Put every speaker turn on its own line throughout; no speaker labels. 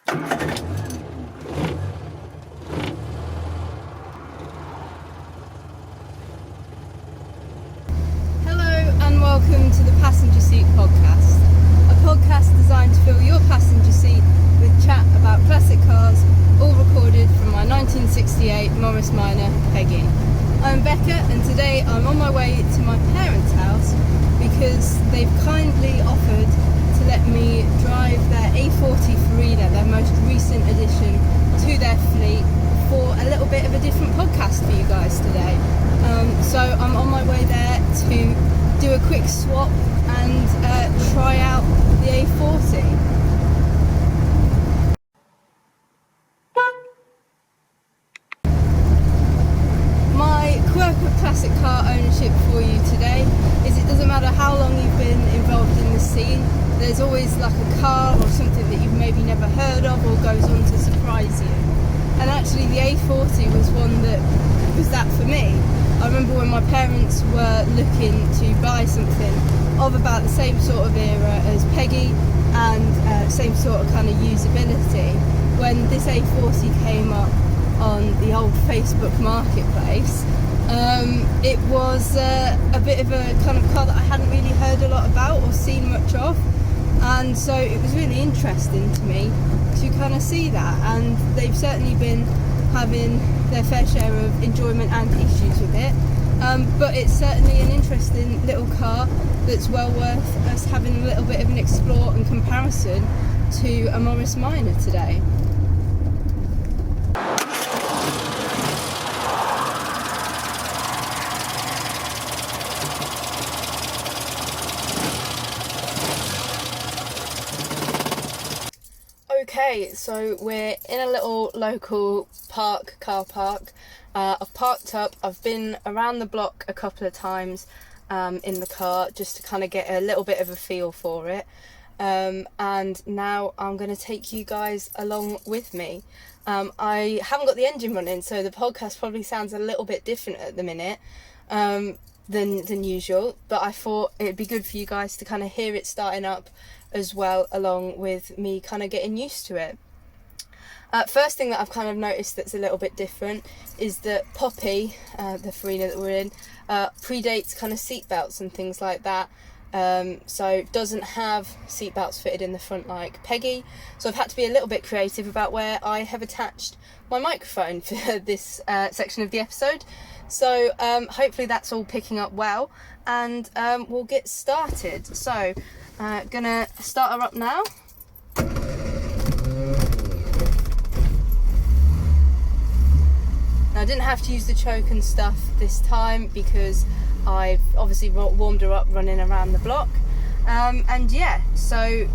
And welcome to the Passenger Seat Podcast, a podcast designed to fill your passenger seat with chat about classic cars, all recorded from my 1968 Morris Minor Peggy. I'm Becca, and today I'm on my way to my parents' house because they've kindly offered to let me drive their A40 Farina, their most recent addition to their fleet, for a little bit of a different podcast for you guys today. So I'm on my way there to do a quick swap and try out the A40. My quirk of classic car ownership for you today is it doesn't matter how long you've been involved in the scene, there's always like a car or something that you've maybe never heard of or goes on to surprise you. And actually the A40 was one that was that for me. I remember when my parents were looking to buy something of about the same sort of era as Peggy and same sort of kind of usability, when this A40 came up on the old Facebook marketplace, it was a bit of a kind of car that I hadn't really heard a lot about or seen much of, and so it was really interesting to me to kind of see that, and they've certainly been having their fair share of enjoyment and issues with it, but it's certainly an interesting little car that's well worth us having a little bit of an explore and comparison to a Morris Minor today. Okay, so we're in a little local car park. I've parked up, I've been around the block a couple of times in the car just to kind of get a little bit of a feel for it. And now I'm going to take you guys along with me. I haven't got the engine running, so the podcast probably sounds a little bit different at the minute than usual, but I thought it'd be good for you guys to kind of hear it starting up as well, along with me kind of getting used to it. First thing that I've kind of noticed that's a little bit different is that Poppy, the Farina that we're in, predates kind of seatbelts and things like that. So doesn't have seatbelts fitted in the front like Peggy. So I've had to be a little bit creative about where I have attached my microphone for this section of the episode. So hopefully that's all picking up well, and we'll get started. So gonna start her up now. Now, I didn't have to use the choke and stuff this time because I've obviously warmed her up running around the block, and yeah, so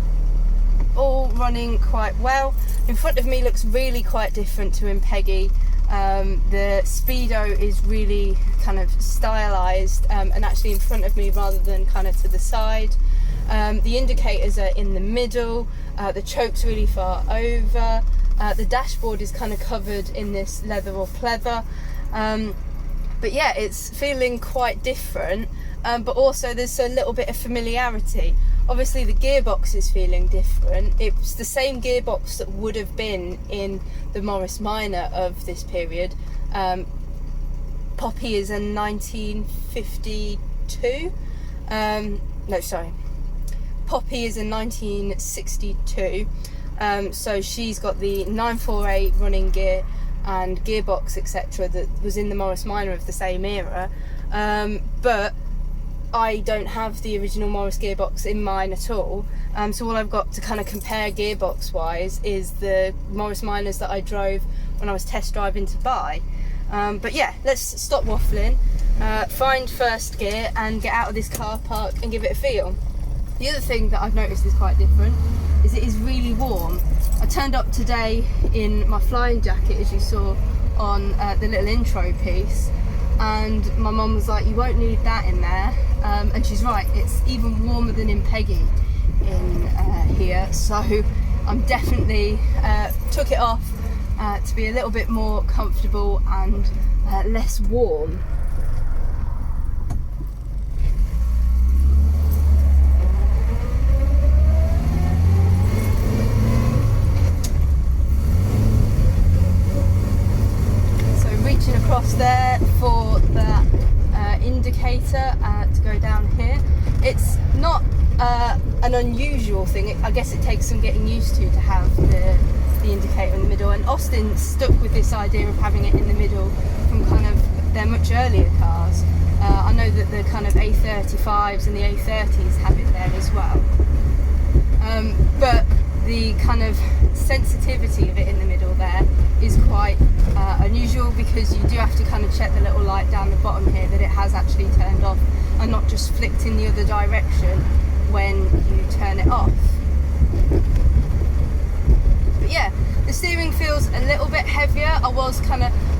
all running quite well. In front of me looks really quite different to in Peggy. The speedo is really kind of stylized and actually in front of me rather than kind of to the side. The indicators are in the middle, the choke's really far over, the dashboard is kind of covered in this leather or pleather, but yeah, it's feeling quite different, but also there's a little bit of familiarity. Obviously the gearbox is feeling different. It's the same gearbox that would have been in the Morris Minor of this period. Poppy is a 1952, Poppy is in 1962, so she's got the 948 running gear and gearbox etc. that was in the Morris Minor of the same era, but I don't have the original Morris gearbox in mine at all, so all I've got to kind of compare gearbox wise is the Morris Minors that I drove when I was test driving to buy. But yeah, let's stop waffling, find first gear and get out of this car park and give it a feel. The other thing that I've noticed is quite different is it is really warm. I turned up today in my flying jacket, as you saw on the little intro piece, and my mum was like, you won't need that in there, and she's right, it's even warmer than in Peggy in here, so I'm definitely took it off to be a little bit more comfortable and less warm. an unusual thing. I guess it takes some getting used to have the indicator in the middle, and Austin stuck with this idea of having it in the middle from kind of their much earlier cars. I know that the kind of A35s and the A30s have it there as well, but the kind of sensitivity of it in the middle there is quite unusual, because you do have to kind of check the little light down the bottom here that it has actually turned off and not just flicked in the other direction when you turn it off. But yeah, the steering feels a little bit heavier.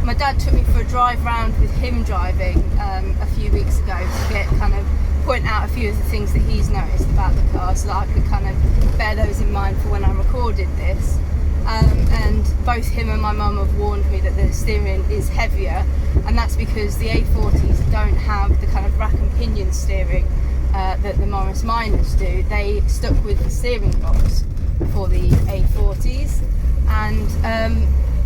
My dad took me for a drive round with him driving a few weeks ago to point out a few of the things that he's noticed about the car, so that I could kind of bear those in mind for when I recorded this. And both him and my mum have warned me that the steering is heavier, and that's because the A40s don't have the kind of rack and pinion steering that the Morris Minors do. They stuck with the steering box for the A40s, and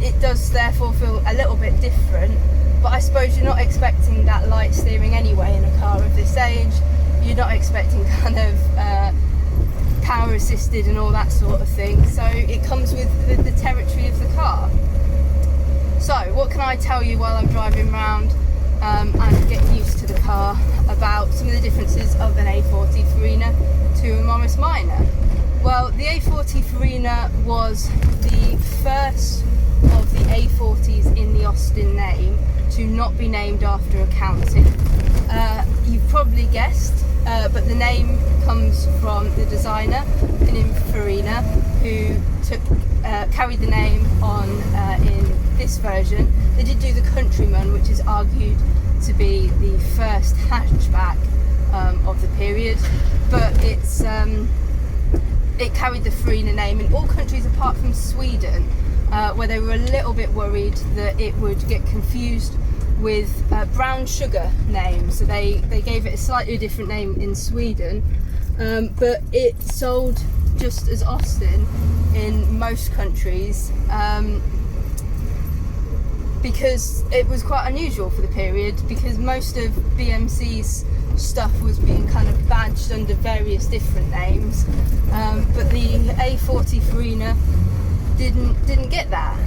it does therefore feel a little bit different. But I suppose you're not expecting that light steering anyway in a car of this age. You're not expecting kind of power assisted and all that sort of thing, so it comes with the territory of the car. So what can I tell you while I'm driving around and getting used to the car about some of the differences of an A40 Farina to a Morris Minor? Well, the A40 Farina was the first of the A40s in the Austin name to not be named after a county. You've probably guessed, but the name comes from the designer, Peggy Farina, who carried the name on in this version. They did do the Countryman, which is argued to be the first hatchback of the period, but it carried the Farina name in all countries apart from Sweden, where they were a little bit worried that it would get confused with brown sugar name, so they gave it a slightly different name in Sweden, but it sold just as Austin in most countries, because it was quite unusual for the period, because most of BMC's stuff was being kind of badged under various different names, but the A40 Farina didn't get that.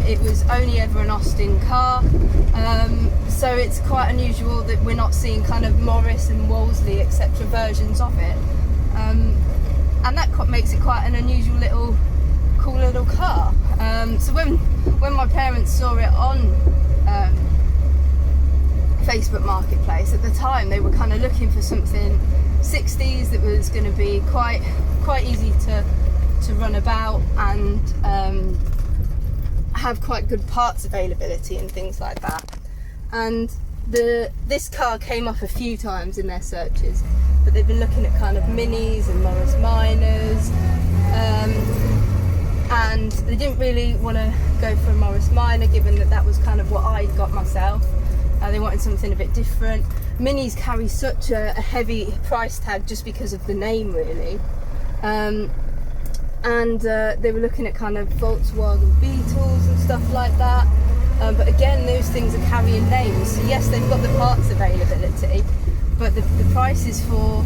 It was only ever an Austin car, so it's quite unusual that we're not seeing kind of Morris and Wolseley etc. versions of it, and that makes it quite an unusual cool little car. So when my parents saw it on Facebook Marketplace, at the time they were kind of looking for something 60s that was going to be quite easy to run about and have quite good parts availability and things like that. And this car came up a few times in their searches, but they've been looking at kind of minis and Morris Minors, and they didn't really want to go for a Morris Minor, given that was kind of what I'd got myself. They wanted something a bit different. Minis carry such a heavy price tag just because of the name, really. And they were looking at kind of Volkswagen Beetles and stuff like that, but again, those things are carrying names, so yes, they've got the parts availability, but the prices for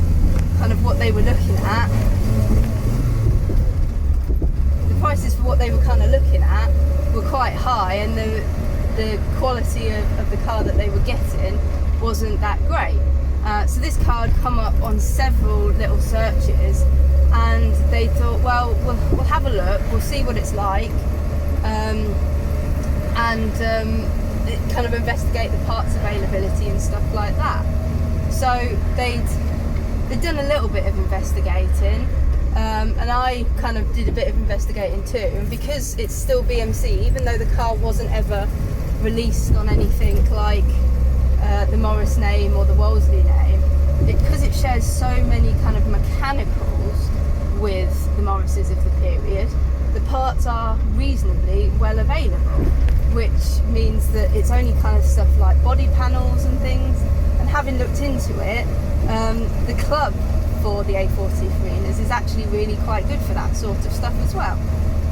kind of what they were looking at, were quite high, and the quality of the car that they were getting wasn't that great. So this car had come up on several little searches, and they thought, well, we'll have a look, we'll see what it's like, and kind of investigate the parts availability and stuff like that. So they'd done a little bit of investigating, and I kind of did a bit of investigating too, and because it's still BMC, even though the car wasn't ever released on anything like the Morris name or the Wolseley name, because it shares so many kind of mechanicals with the Morrises of the period, the parts are reasonably well available, which means that it's only kind of stuff like body panels and things. And having looked into it, the club for the A40 Farinas is actually really quite good for that sort of stuff as well.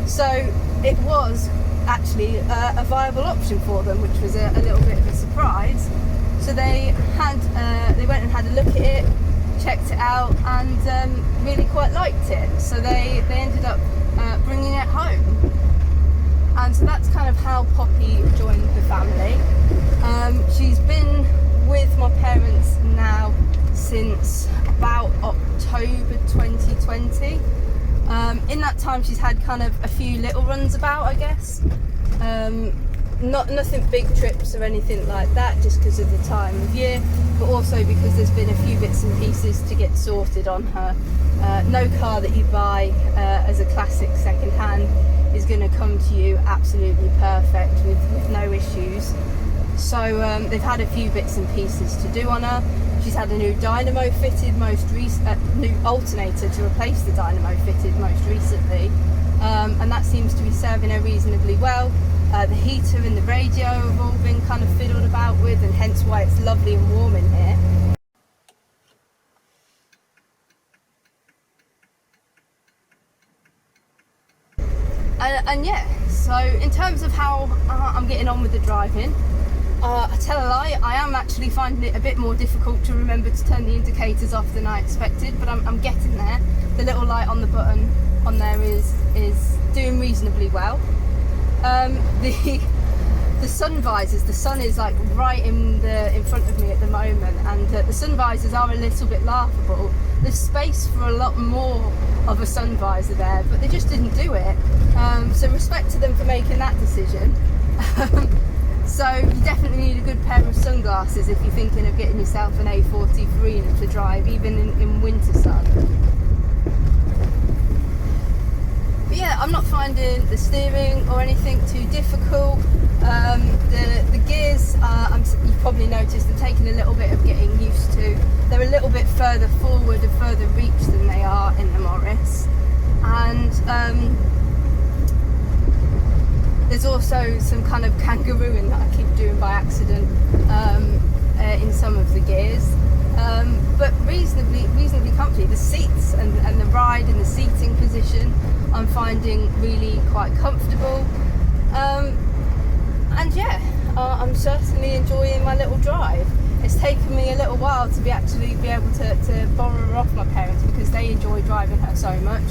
So it was actually a viable option for them, which was a little bit of a surprise. So they went and had a look at it, checked it out and really quite liked it. So they ended up bringing it home. And so that's kind of how Poppy joined the family. She's been with my parents now since about October 2020. In that time she's had kind of a few little runs about, I guess. Nothing big trips or anything like that, just because of the time of year, but also because there's been a few bits and pieces to get sorted on her. No car that you buy as a classic second hand is going to come to you absolutely perfect with no issues. So they've had a few bits and pieces to do on her. She's had a new dynamo fitted, new alternator to replace the dynamo fitted most recently, and that seems to be serving her reasonably well. The heater and the radio have all been kind of fiddled about with, and hence why it's lovely and warm in here. And yeah, so in terms of how I'm getting on with the driving, I tell a lie, I am actually finding it a bit more difficult to remember to turn the indicators off than I expected, but I'm getting there. The little light on the button on there is doing reasonably well. The sun visors, the sun is like right in front of me at the moment, and the sun visors are a little bit laughable. There's space for a lot more of a sun visor there, but they just didn't do it. So respect to them for making that decision. So you definitely need a good pair of sunglasses if you're thinking of getting yourself an A40 Farina to drive, even in winter sun. But yeah, I'm not finding the steering or anything too difficult. The gears, you've probably noticed, they're taking a little bit of getting used to. They're a little bit further forward and further reach than they are in the Morris. And there's also some kind of kangarooing that I keep doing by accident in some of the gears. But reasonably comfy. The seats and the ride and the seating position I'm finding really quite comfortable. And yeah, I'm certainly enjoying my little drive. It's taken me a little while to be able to borrow her off my parents, because they enjoy driving her so much.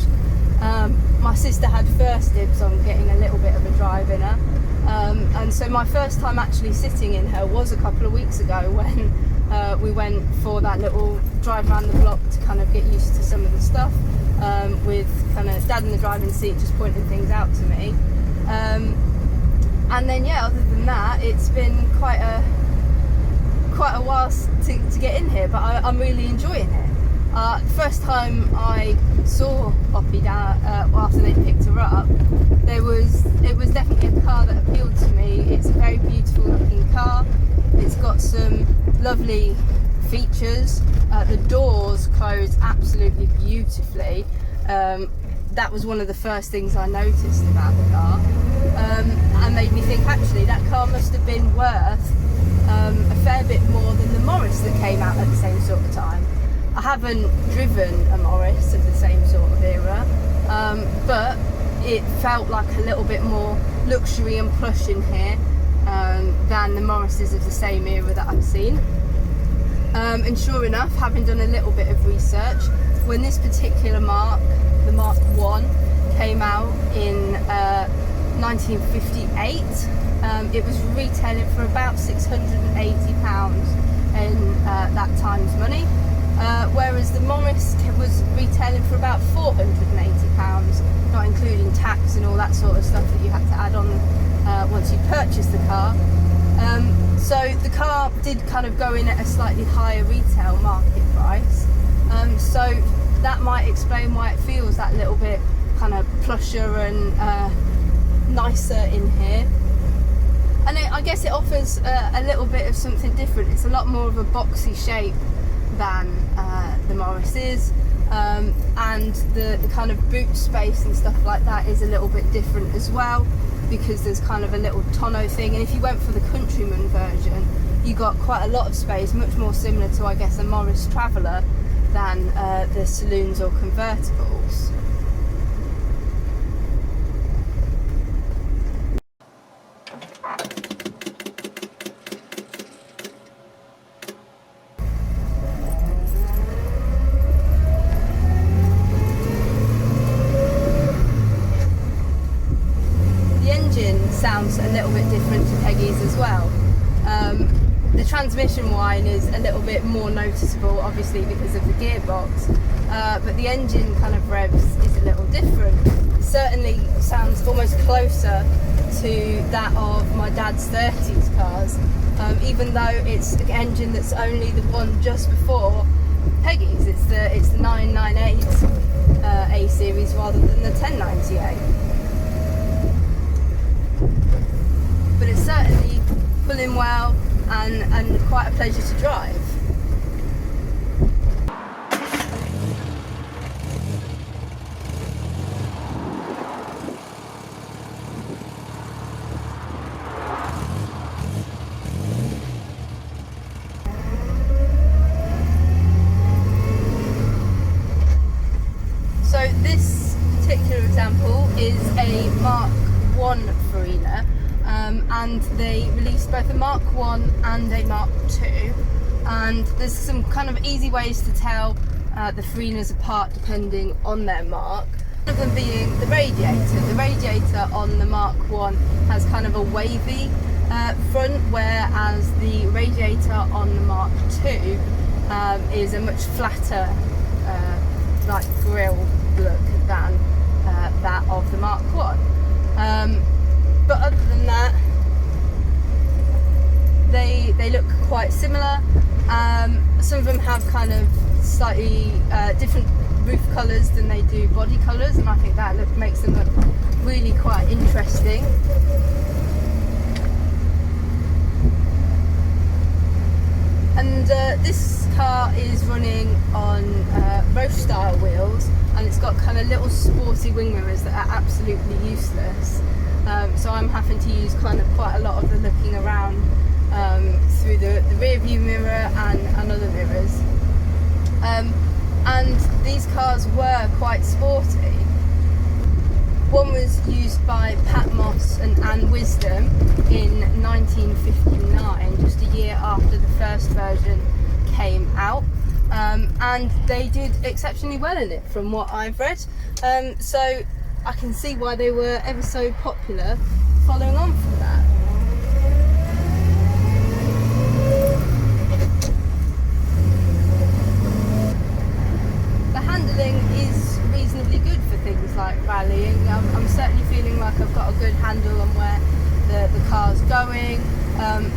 My sister had first dibs on getting a little bit of a drive in her, and so my first time actually sitting in her was a couple of weeks ago when we went for that little drive around the block to kind of get used to some of the stuff, with kind of Dad in the driving seat just pointing things out to me. And then yeah, other than that, it's been quite a while to get in here, but I'm really enjoying it. The first time I saw Poppy down after they picked her up, it was definitely a car that appealed to me. It's a very beautiful looking car. It's got some lovely features. The doors close absolutely beautifully. That was one of the first things I noticed about the car, and made me think actually that car must have been worth a fair bit more than the Morris that came out at the same sort of time. I haven't driven a Morris of the same sort of era, but it felt like a little bit more luxury and plush in here than the Morrises of the same era that I've seen. And sure enough, having done a little bit of research, when this particular Mark, the Mark 1, came out in 1958, it was retailing for about £680 in that time's money, whereas the Morris was retailing for about £480, not including tax and all that sort of stuff that you had to add on once you purchased the car. So the car did kind of go in at a slightly higher retail market price, so that might explain why it feels that little bit kind of plusher and nicer in here. And I guess it offers a little bit of something different. It's a lot more of a boxy shape than the Morris is, and the kind of boot space and stuff like that is a little bit different as well, because there's kind of a little tonneau thing. And if you went for the Countryman version, you got quite a lot of space, much more similar to, I guess, a Morris Traveller than the saloons or convertibles. sounds a little bit different to Peggy's as well. The transmission whine is a little bit more noticeable, obviously because of the gearbox, but the engine kind of revs is a little different. It certainly sounds almost closer to that of my dad's 30s cars, even though it's an engine that's only the one just before Peggy's. It's the 998 A series rather than the 1098. But it's certainly pulling well and quite a pleasure to drive. So this particular example is a Mark 1 Farina. And they released both a Mark 1 and a Mark 2, and there's some kind of easy ways to tell the Farinas apart depending on their mark. One of them being the radiator. The radiator on the Mark 1 has kind of a wavy front, whereas the radiator on the Mark 2 is a much flatter like grille look than that of the Mark 1. But other than that, they look quite similar. Some of them have kind of slightly different roof colours than they do body colours, and I think that makes them look really quite interesting. And this car is running on road style wheels, and it's got kind of little sporty wing mirrors that are absolutely useless. So I'm having to use kind of quite a lot of the looking around through the rear view mirror and other mirrors. And these cars were quite sporty. One was used by Pat Moss and Anne Wisdom in 1959, just a year after the first version came out. And they did exceptionally well in it from what I've read. So I can see why they were ever so popular following on from that. The handling is reasonably good for things like rallying. I'm certainly feeling like I've got a good handle on where the car's going.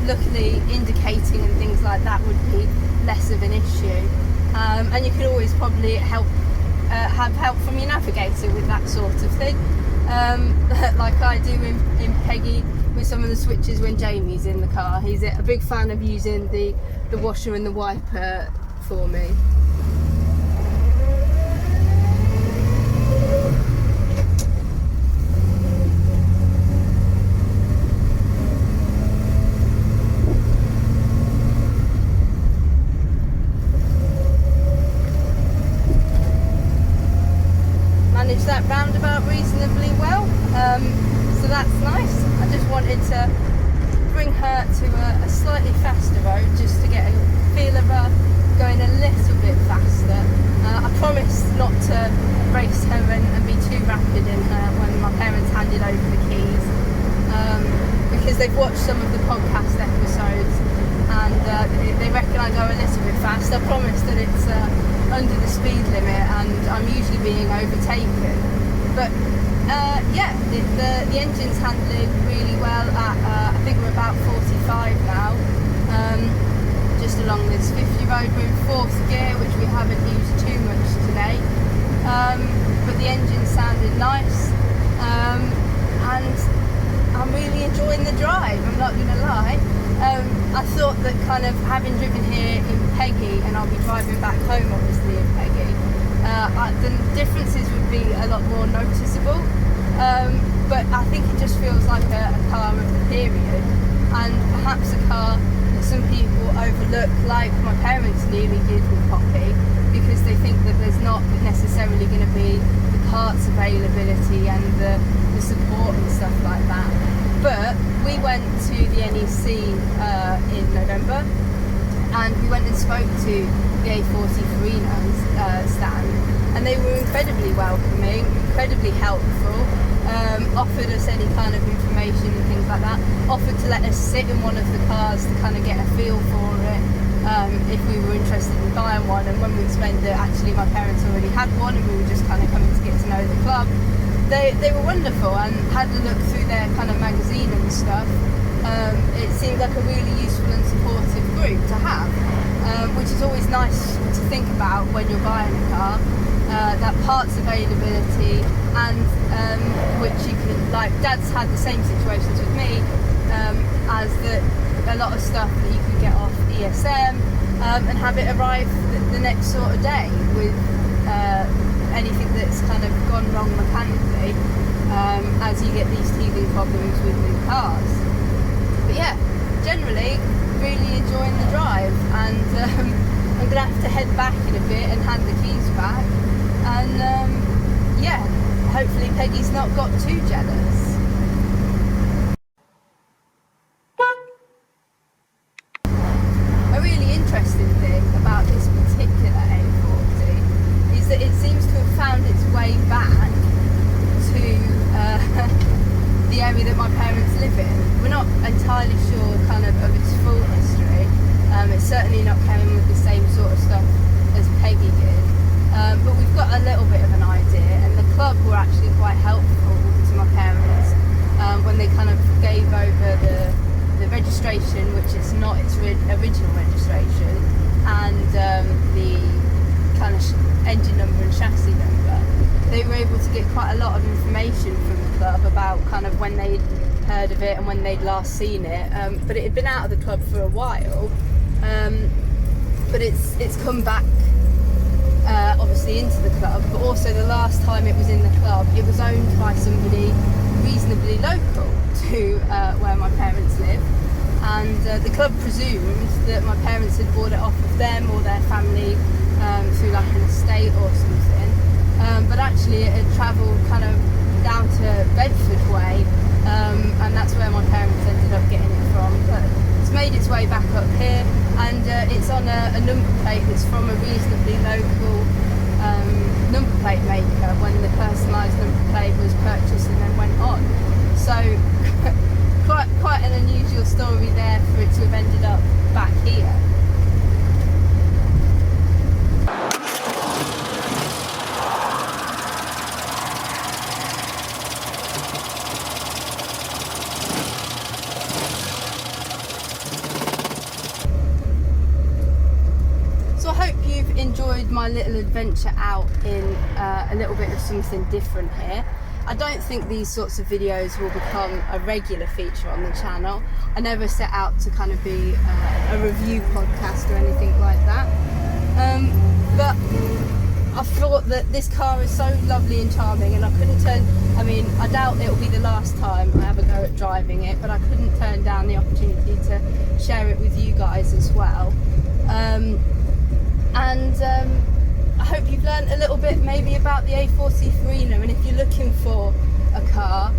Luckily, indicating and things like that would be less of an issue. And you could always probably have help from your navigator with that sort of thing, like I do in Peggy with some of the switches when Jamie's in the car. He's a big fan of using the washer and the wiper for me. That roundabout reasonably well, so that's nice. I just wanted to bring her to a slightly faster road just to get a feel of her going a little bit faster. I promised not to race her and be too rapid in her when my parents handed over the keys, because they've watched some of the podcast episodes and they reckon I go a little bit fast. I promise that it's under the speed limit and I'm usually being overtaken, but yeah, the engine's handling really well at I think we're about 45 now, just along this 50 road. We're in 4th gear, which we haven't used too much today, but the engine sounded nice, and I'm really enjoying the drive, I'm not going to lie. I thought that kind of having driven here in Peggy, and I'll be driving back home obviously in Peggy, the differences would be a lot more noticeable, but I think it just feels like a car of the period, and perhaps a car that some people overlook, like my parents nearly did with Poppy, because they think that there's not necessarily going to be the parts availability and the support and stuff like that. But we went to the NEC in November, and we went and spoke to the A40 Farina stand, and they were incredibly welcoming, incredibly helpful, offered us any kind of information registration and things like that, offered to let us sit in one of the cars to kind of get a feel for it, if we were interested in buying one. And when we explained that actually my parents already had one and we were just kind of coming to get to know the club, they were wonderful and had a look through their kind of magazine and stuff. It seemed like a really useful and supportive group to have, which is always nice to think about when you're buying a car. That parts availability, and which you can, like, Dad's had the same situations with me, as that a lot of stuff that you can get off ESM, and have it arrive the next sort of day with anything that's kind of gone wrong mechanically, as you get these teething problems with new cars. But yeah, generally really enjoying the drive, and I'm gonna have to head back in a bit and hand the keys back, and yeah, hopefully Peggy's not got too jealous. A really interesting thing about this particular A40 is that it seems to have found its way back to the area that my parents live in. We're not entirely sure kind of its full history. It's certainly not carrying with the same sort of stuff as Peggy did, but we've got a little bit of an idea, and the club were actually quite helpful to my parents when they kind of gave over the registration, which is not its original registration, and the kind of engine number and chassis number. They were able to get quite a lot of information from the club about kind of when they'd heard of it and when they'd last seen it, but it had been out of the club for a while, but it's come back obviously into the club, but also the last time it was in the club it was owned by somebody reasonably local to where my parents live, and the club presumed that my parents had bought it off of them or their family through like an estate or something. But actually it had travelled kind of down to Bedford way, and that's where my parents ended up getting it from. But it's made its way back up here, and it's on a number plate that's from a reasonably local number plate maker when the personalised number plate was purchased and then went on. So quite an unusual story there for it to have ended up back here. Enjoyed my little adventure out in a little bit of something different here. I don't think these sorts of videos will become a regular feature on the channel. I never set out to kind of be a review podcast or anything like that, but I thought that this car is so lovely and charming, and I couldn't I doubt it'll be the last time I have a go at driving it, but I couldn't turn down the opportunity to share it with you guys as well. And I hope you've learned a little bit maybe about the A40 Farina, and if you're looking for a car,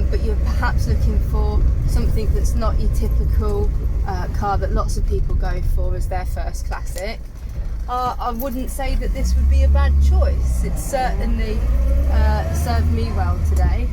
but you're perhaps looking for something that's not your typical car that lots of people go for as their first classic, I wouldn't say that this would be a bad choice. It's certainly served me well today.